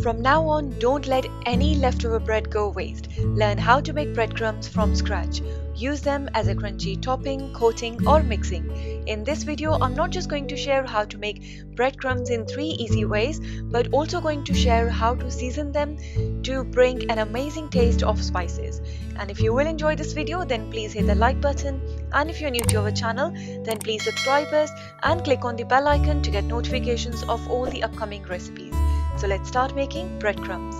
From now on, don't let any leftover bread go waste. Learn how to make breadcrumbs from scratch. Use them as a crunchy topping, coating or mixing. In this video, I'm not just going to share how to make breadcrumbs in 3 easy ways, but also going to share how to season them to bring an amazing taste of spices. And if you will enjoy this video, then please hit the like button. And if you're new to our channel, then please subscribe us and click on the bell icon to get notifications of all the upcoming recipes. So let's start making breadcrumbs.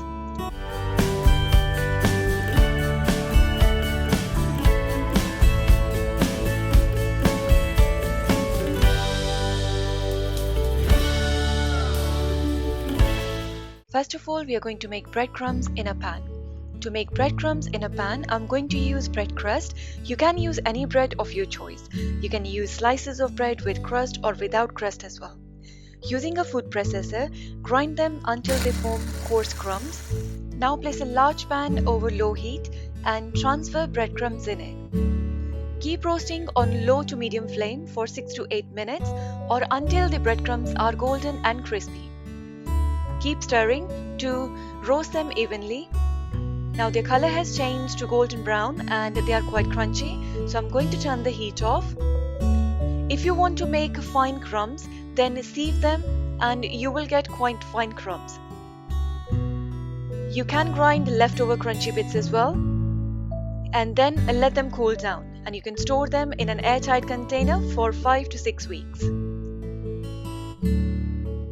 First of all, we are going to make breadcrumbs in a pan. To make breadcrumbs in a pan, I'm going to use bread crust. You can use any bread of your choice. You can use slices of bread with crust or without crust as well. Using a food processor, grind them until they form coarse crumbs. Now place a large pan over low heat and transfer breadcrumbs in it. Keep roasting on low to medium flame for 6 to 8 minutes or until the breadcrumbs are golden and crispy. Keep stirring to roast them evenly. Now their color has changed to golden brown and they are quite crunchy, so I'm going to turn the heat off. If you want to make fine crumbs, then sieve them and you will get quite fine crumbs. You can grind leftover crunchy bits as well and then let them cool down, and you can store them in an airtight container for 5 to 6 weeks.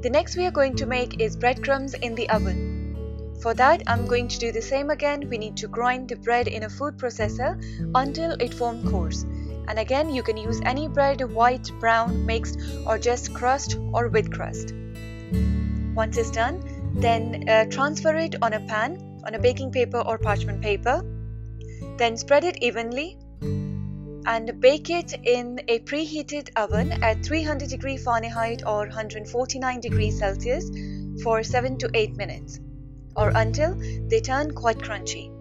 The next we are going to make is breadcrumbs in the oven. For that, I'm going to do the same again. We need to grind the bread in a food processor until it forms coarse. And again, you can use any bread, white, brown, mixed, or just crust or with crust. Once it's done, then transfer it on a pan, on a baking paper or parchment paper. Then spread it evenly and bake it in a preheated oven at 300 degrees Fahrenheit or 149 degrees Celsius for 7 to 8 minutes or until they turn quite crunchy.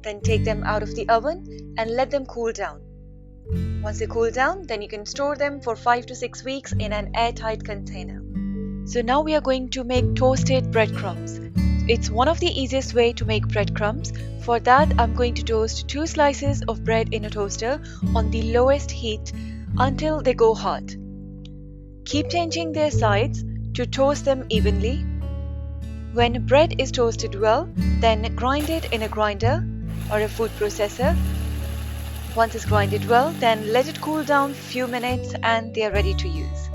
Then take them out of the oven and let them cool down. Once they cool down, then you can store them for 5 to 6 weeks in an airtight container. So now we are going to make toasted breadcrumbs. It's one of the easiest way to make breadcrumbs. For that, I'm going to toast 2 slices of bread in a toaster on the lowest heat until they go hot. Keep changing their sides to toast them evenly. When bread is toasted well, then grind it in a grinder or a food processor. Once it's grinded well, then let it cool down a few minutes and they are ready to use.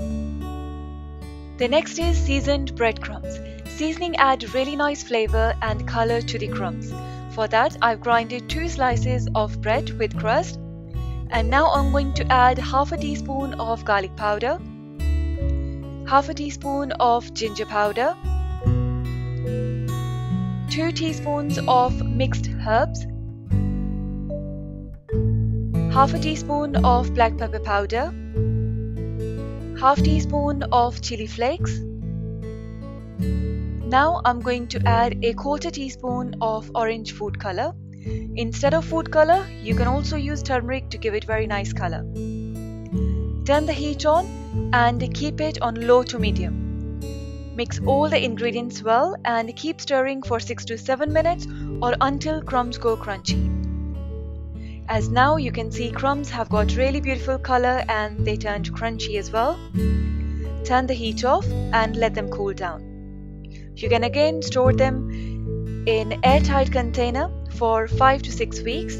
The next is seasoned breadcrumbs. Seasoning adds really nice flavor and color to the crumbs. For that, I've grinded 2 slices of bread with crust. And now I'm going to add half a teaspoon of garlic powder, half a teaspoon of ginger powder, 2 teaspoons of mixed herbs, half a teaspoon of black pepper powder, half teaspoon of chili flakes. Now I'm going to add a quarter teaspoon of orange food color. Instead of food color, you can also use turmeric to give it very nice color. Turn the heat on and keep it on low to medium. Mix all the ingredients well and keep stirring for 6 to 7 minutes or until crumbs go crunchy. As now you can see, crumbs have got really beautiful color and they turned crunchy as well. Turn the heat off and let them cool down. You can again store them in airtight container for 5 to 6 weeks.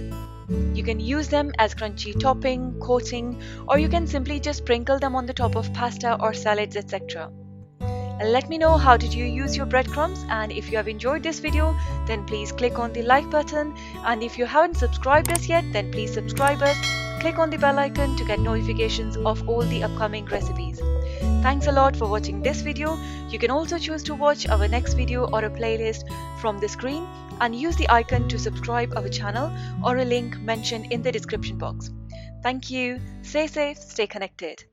You can use them as crunchy topping, coating, or you can simply just sprinkle them on the top of pasta or salads, etc. And let me know how did you use your breadcrumbs, and if you have enjoyed this video, then please click on the like button, and if you haven't subscribed us yet, then please subscribe us. Click on the bell icon to get notifications of all the upcoming recipes. Thanks a lot for watching this video. You can also choose to watch our next video or a playlist from the screen and use the icon to subscribe our channel or a link mentioned in the description box. Thank you. Stay safe, stay connected.